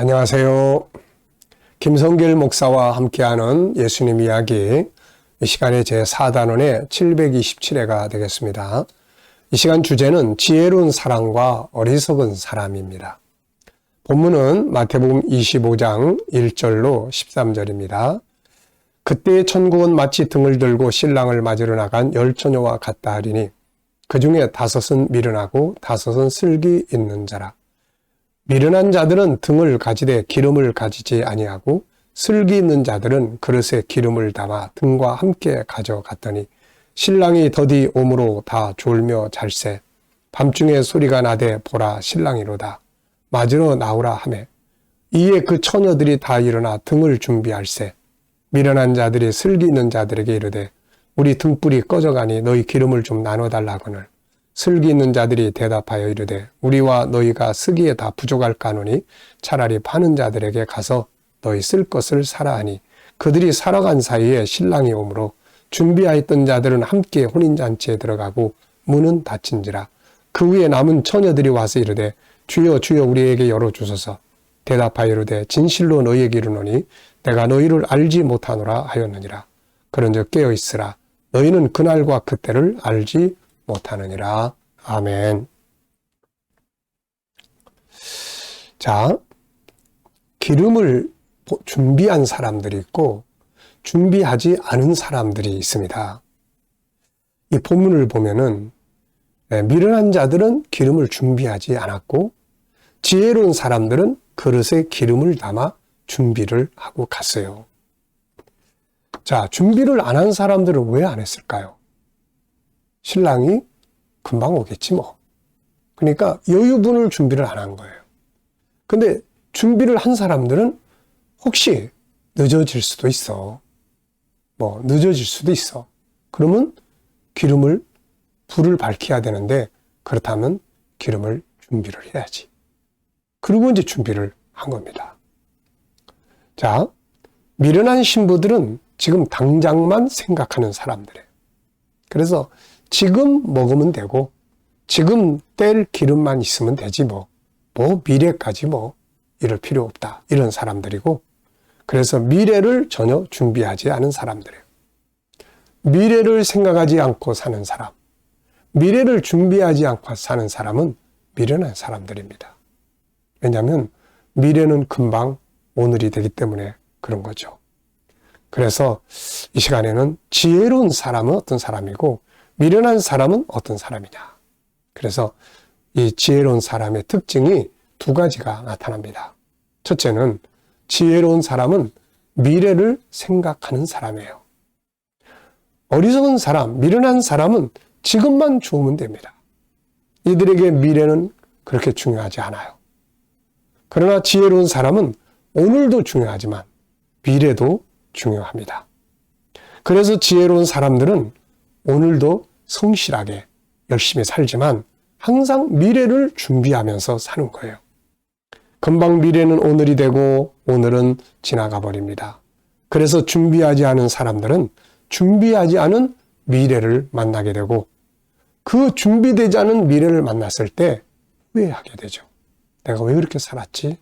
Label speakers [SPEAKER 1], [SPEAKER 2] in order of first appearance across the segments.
[SPEAKER 1] 안녕하세요. 김성길 목사와 함께하는 예수님 이야기, 이 시간에 제4단원의 727회가 되겠습니다. 이 시간 주제는 지혜로운 사람과 어리석은 사람입니다. 본문은 마태복음 25장 1절로 13절입니다. 그때 천국은 마치 등을 들고 신랑을 맞으러 나간 열 처녀와 같다 하리니 그 중에 5은 미련하고 5은 슬기 있는 자라. 미련한 자들은 등을 가지되 기름을 가지지 아니하고 슬기 있는 자들은 그릇에 기름을 담아 등과 함께 가져갔더니 신랑이 더디 오므로 다 졸며 잘세. 밤중에 소리가 나되 보라 신랑이로다. 맞으러 나오라 하매 이에 그 처녀들이 다 일어나 등을 준비할세. 미련한 자들이 슬기 있는 자들에게 이르되 우리 등불이 꺼져가니 너희 기름을 좀 나눠달라거늘. 슬기 있는 자들이 대답하여 이르되 우리와 너희가 쓰기에 다 부족할까노니 차라리 파는 자들에게 가서 너희 쓸 것을 사라 하니 그들이 살아간 사이에 신랑이 오므로 준비하였던 자들은 함께 혼인잔치에 들어가고 문은 닫힌지라. 그 후에 남은 처녀들이 와서 이르되 주여 주여 우리에게 열어주소서. 대답하여 이르되 진실로 너희에게 이르노니 내가 너희를 알지 못하노라 하였느니라. 그런즉 깨어있으라. 너희는 그날과 그때를 알지 못하느니라. 아멘. 자, 기름을 준비한 사람들이 있고 준비하지 않은 사람들이 있습니다. 이 본문을 보면은 미련한 자들은 기름을 준비하지 않았고 지혜로운 사람들은 그릇에 기름을 담아 준비를 하고 갔어요. 자, 준비를 안 한 사람들은 왜 안 했을까요? 신랑이 금방 오겠지 뭐. 그러니까 여유분을 준비를 안 한 거예요. 근데 준비를 한 사람들은 혹시 늦어질 수도 있어. 늦어질 수도 있어. 그러면 불을 밝혀야 되는데 그렇다면 기름을 준비를 해야지. 그리고 이제 준비를 한 겁니다. 자, 미련한 신부들은 지금 당장만 생각하는 사람들이에요. 그래서 지금 먹으면 되고 지금 뗄 기름만 있으면 되지 미래까지 이럴 필요 없다. 이런 사람들이고 그래서 미래를 전혀 준비하지 않은 사람들이에요. 미래를 생각하지 않고 사는 사람, 미래를 준비하지 않고 사는 사람은 미련한 사람들입니다. 왜냐하면 미래는 금방 오늘이 되기 때문에 그런 거죠. 그래서 이 시간에는 지혜로운 사람은 어떤 사람이고 미련한 사람은 어떤 사람이냐. 그래서 이 지혜로운 사람의 특징이 2가지가 나타납니다. 첫째는 지혜로운 사람은 미래를 생각하는 사람이에요. 어리석은 사람, 미련한 사람은 지금만 좋으면 됩니다. 이들에게 미래는 그렇게 중요하지 않아요. 그러나 지혜로운 사람은 오늘도 중요하지만 미래도 중요합니다. 그래서 지혜로운 사람들은 오늘도 성실하게 열심히 살지만 항상 미래를 준비하면서 사는 거예요. 금방 미래는 오늘이 되고 오늘은 지나가 버립니다. 그래서 준비하지 않은 사람들은 준비하지 않은 미래를 만나게 되고 그 준비되지 않은 미래를 만났을 때 후회하게 되죠. 내가 왜 그렇게 살았지?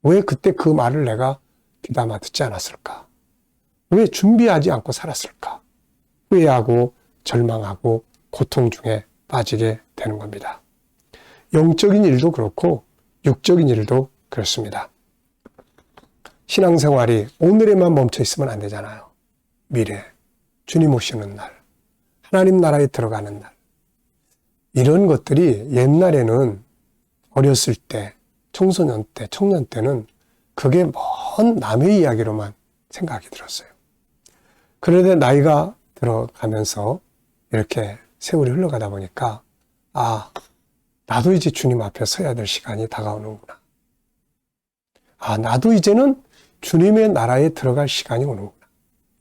[SPEAKER 1] 왜 그때 그 말을 내가 귀담아 듣지 않았을까? 왜 준비하지 않고 살았을까? 후회하고 절망하고 고통 중에 빠지게 되는 겁니다. 영적인 일도 그렇고 육적인 일도 그렇습니다. 신앙생활이 오늘에만 멈춰 있으면 안 되잖아요. 미래, 주님 오시는 날, 하나님 나라에 들어가는 날. 이런 것들이 옛날에는 어렸을 때, 청소년 때, 청년 때는 그게 먼 남의 이야기로만 생각이 들었어요. 그런데 나이가 들어가면서 이렇게 세월이 흘러가다 보니까 나도 이제 주님 앞에 서야 될 시간이 다가오는구나. 나도 이제는 주님의 나라에 들어갈 시간이 오는구나.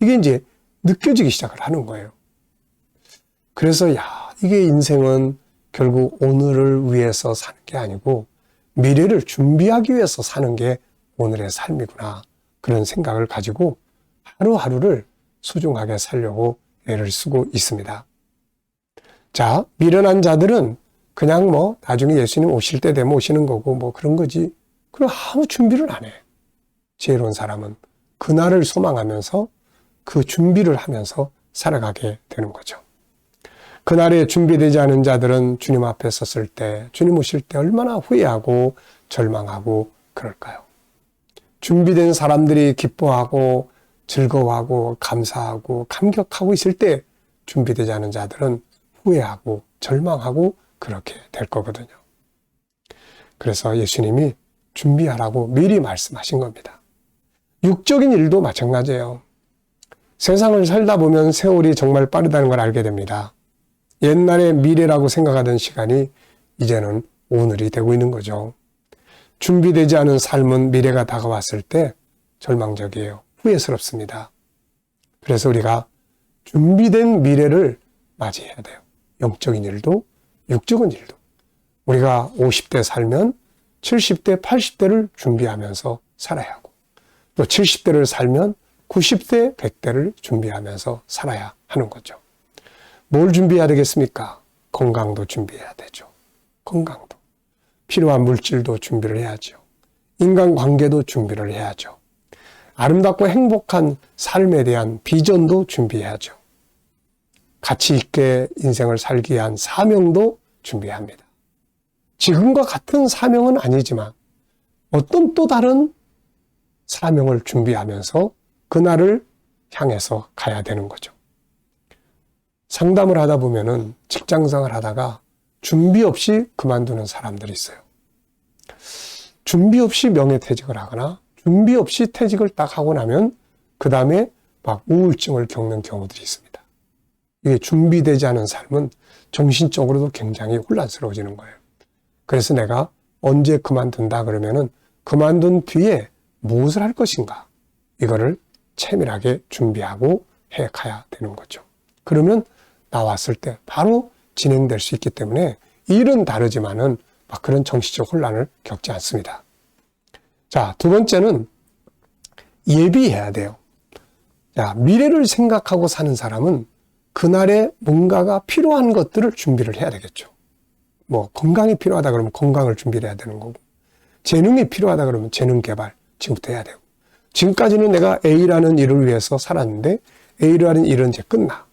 [SPEAKER 1] 이게 이제 느껴지기 시작을 하는 거예요. 그래서 이게 인생은 결국 오늘을 위해서 사는 게 아니고 미래를 준비하기 위해서 사는 게 오늘의 삶이구나. 그런 생각을 가지고 하루하루를 소중하게 살려고 애를 쓰고 있습니다. 자, 미련한 자들은 그냥 나중에 예수님 오실 때 되면 오시는 거고 그런 거지. 그리고 아무 준비를 안 해. 지혜로운 사람은 그날을 소망하면서 그 준비를 하면서 살아가게 되는 거죠. 그날에 준비되지 않은 자들은 주님 앞에 섰을 때, 주님 오실 때 얼마나 후회하고 절망하고 그럴까요? 준비된 사람들이 기뻐하고 즐거워하고 감사하고 감격하고 있을 때 준비되지 않은 자들은 후회하고 절망하고 그렇게 될 거거든요. 그래서 예수님이 준비하라고 미리 말씀하신 겁니다. 육적인 일도 마찬가지예요. 세상을 살다 보면 세월이 정말 빠르다는 걸 알게 됩니다. 옛날에 미래라고 생각하던 시간이 이제는 오늘이 되고 있는 거죠. 준비되지 않은 삶은 미래가 다가왔을 때 절망적이에요. 후회스럽습니다. 그래서 우리가 준비된 미래를 맞이해야 돼요. 영적인 일도 육적인 일도. 우리가 50대 살면 70대, 80대를 준비하면서 살아야 하고 또 70대를 살면 90대, 100대를 준비하면서 살아야 하는 거죠. 뭘 준비해야 되겠습니까? 건강도 준비해야 되죠. 건강도. 필요한 물질도 준비를 해야죠. 인간관계도 준비를 해야죠. 아름답고 행복한 삶에 대한 비전도 준비해야죠. 가치 있게 인생을 살기 위한 사명도 준비합니다. 지금과 같은 사명은 아니지만 어떤 또 다른 사명을 준비하면서 그날을 향해서 가야 되는 거죠. 상담을 하다 보면은 직장생활 하다가 준비 없이 그만두는 사람들이 있어요. 준비 없이 명예퇴직을 하거나 준비 없이 퇴직을 딱 하고 나면 그 다음에 막 우울증을 겪는 경우들이 있습니다. 이게 준비되지 않은 삶은 정신적으로도 굉장히 혼란스러워지는 거예요. 그래서 내가 언제 그만둔다 그러면은 그만둔 뒤에 무엇을 할 것인가 이거를 채밀하게 준비하고 해 가야 되는 거죠. 그러면 나왔을 때 바로 진행될 수 있기 때문에 일은 다르지만은 막 그런 정신적 혼란을 겪지 않습니다. 자, 두 번째는 예비해야 돼요. 자, 미래를 생각하고 사는 사람은 그날에 뭔가가 필요한 것들을 준비를 해야 되겠죠. 뭐 건강이 필요하다 그러면 건강을 준비를 해야 되는 거고 재능이 필요하다 그러면 재능 개발 지금부터 해야 되고 지금까지는 내가 A라는 일을 위해서 살았는데 A라는 일은 이제 끝나.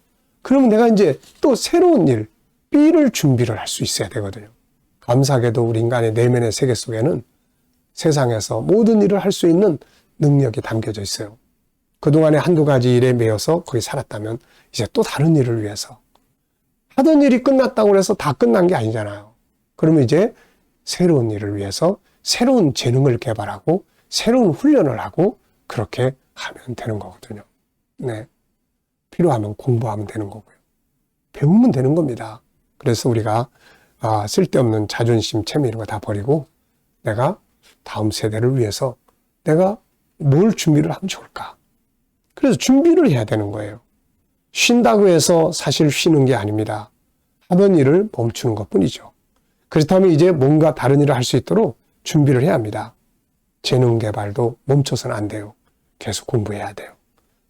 [SPEAKER 1] 그러면 내가 이제 또 새로운 일 B를 준비를 할 수 있어야 되거든요. 감사하게도 우리 인간의 내면의 세계 속에는 세상에서 모든 일을 할 수 있는 능력이 담겨져 있어요. 그동안에 한두 가지 일에 매여서 거기 살았다면 이제 또 다른 일을 위해서 하던 일이 끝났다고 해서 다 끝난 게 아니잖아요. 그러면 이제 새로운 일을 위해서 새로운 재능을 개발하고 새로운 훈련을 하고 그렇게 하면 되는 거거든요. 네. 필요하면 공부하면 되는 거고요. 배우면 되는 겁니다. 그래서 우리가 쓸데없는 자존심, 체면 이런 거 다 버리고 내가 다음 세대를 위해서 내가 뭘 준비를 하면 좋을까? 그래서 준비를 해야 되는 거예요. 쉰다고 해서 사실 쉬는 게 아닙니다. 하던 일을 멈추는 것뿐이죠. 그렇다면 이제 뭔가 다른 일을 할 수 있도록 준비를 해야 합니다. 재능 개발도 멈춰서는 안 돼요. 계속 공부해야 돼요.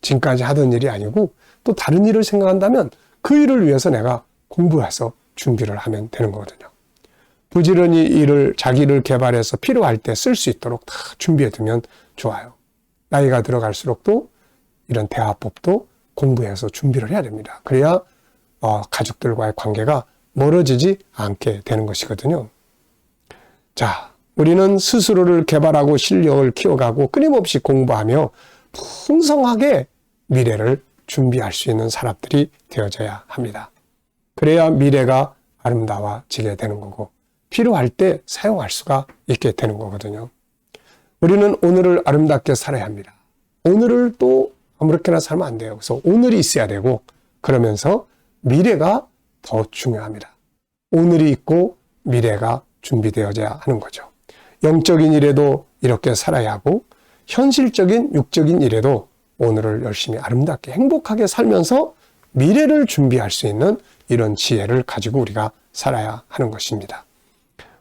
[SPEAKER 1] 지금까지 하던 일이 아니고 또 다른 일을 생각한다면 그 일을 위해서 내가 공부해서 준비를 하면 되는 거거든요. 부지런히 자기를 개발해서 필요할 때 쓸 수 있도록 다 준비해 두면 좋아요. 나이가 들어갈수록 또 이런 대화법도 공부해서 준비를 해야 됩니다. 그래야 가족들과의 관계가 멀어지지 않게 되는 것이거든요. 자, 우리는 스스로를 개발하고 실력을 키워가고 끊임없이 공부하며 풍성하게 미래를 준비할 수 있는 사람들이 되어져야 합니다. 그래야 미래가 아름다워지게 되는 거고 필요할 때 사용할 수가 있게 되는 거거든요. 우리는 오늘을 아름답게 살아야 합니다. 오늘을 또 아무렇게나 살면 안 돼요. 그래서 오늘이 있어야 되고 그러면서 미래가 더 중요합니다. 오늘이 있고 미래가 준비되어져야 하는 거죠. 영적인 일에도 이렇게 살아야 하고 현실적인 육적인 일에도 오늘을 열심히 아름답게 행복하게 살면서 미래를 준비할 수 있는 이런 지혜를 가지고 우리가 살아야 하는 것입니다.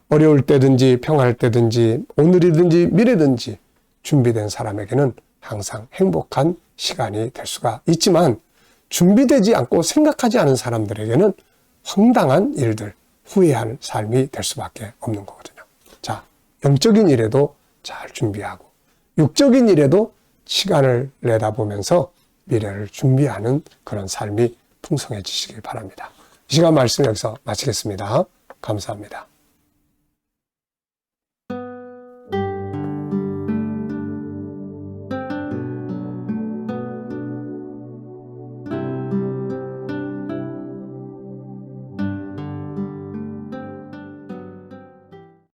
[SPEAKER 1] 어려울 때든지 평화할 때든지 오늘이든지 미래든지 준비된 사람에게는 항상 행복한 시간이 될 수가 있지만 준비되지 않고 생각하지 않은 사람들에게는 황당한 일들, 후회할 삶이 될 수밖에 없는 거거든요. 자, 영적인 일에도 잘 준비하고 육적인 일에도 시간을 내다보면서 미래를 준비하는 그런 삶이 풍성해지시길 바랍니다. 이 시간 말씀 여기서 마치겠습니다. 감사합니다.